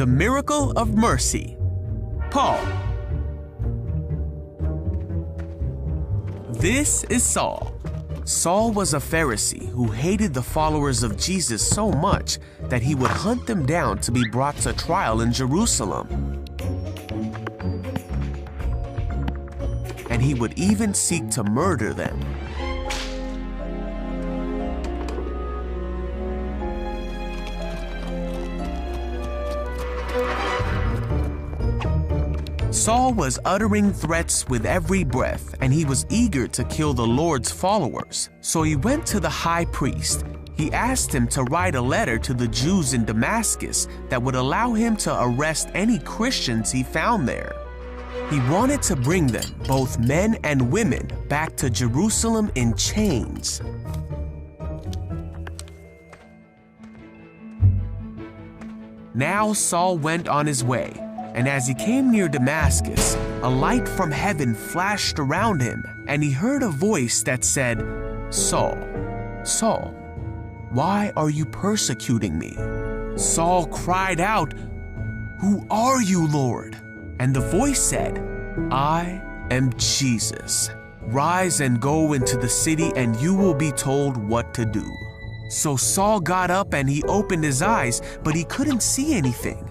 The miracle of mercy. Paul. This is Saul. Saul was a Pharisee who hated the followers of Jesus so much that he would hunt them down to be brought to trial in Jerusalem. And he would even seek to murder them. Saul was uttering threats with every breath, and he was eager to kill the Lord's followers. So he went to the high priest. He asked him to write a letter to the Jews in Damascus that would allow him to arrest any Christians he found there. He wanted to bring them, both men and women, back to Jerusalem in chains. Now Saul went on his way. And as he came near Damascus, a light from heaven flashed around him, and he heard a voice that said, "Saul, Saul, why are you persecuting me?" Saul cried out, "Who are you, Lord?" And the voice said, "I am Jesus. Rise and go into the city, and you will be told what to do." So Saul got up and he opened his eyes, but he couldn't see anything.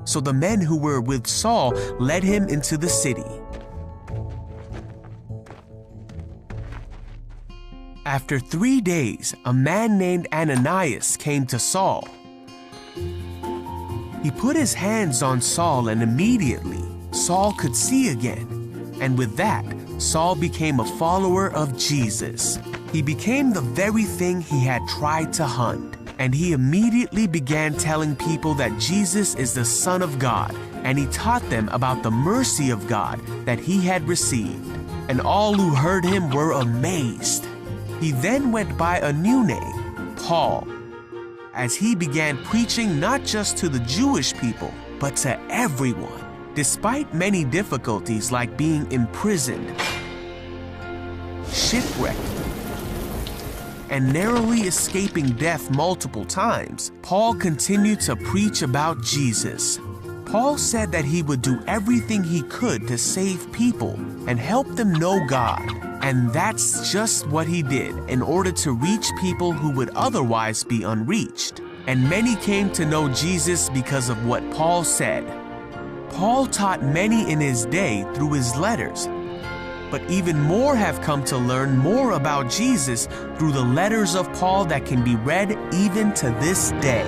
So the men who were with Saul led him into the city. After 3 days, a man named Ananias came to Saul. He put his hands on Saul, and immediately Saul could see again. And with that, Saul became a follower of Jesus. He became the very thing he had tried to hunt. And he immediately began telling people that Jesus is the Son of God, and he taught them about the mercy of God that he had received. And all who heard him were amazed. He then went by a new name, Paul, as he began preaching not just to the Jewish people, but to everyone. Despite many difficulties like being imprisoned, shipwrecked, and narrowly escaping death multiple times, Paul continued to preach about Jesus. Paul said that he would do everything he could to save people and help them know God. And that's just what he did in order to reach people who would otherwise be unreached. And many came to know Jesus because of what Paul said. Paul taught many in his day through his letters, but even more have come to learn more about Jesus through the letters of Paul that can be read even to this day.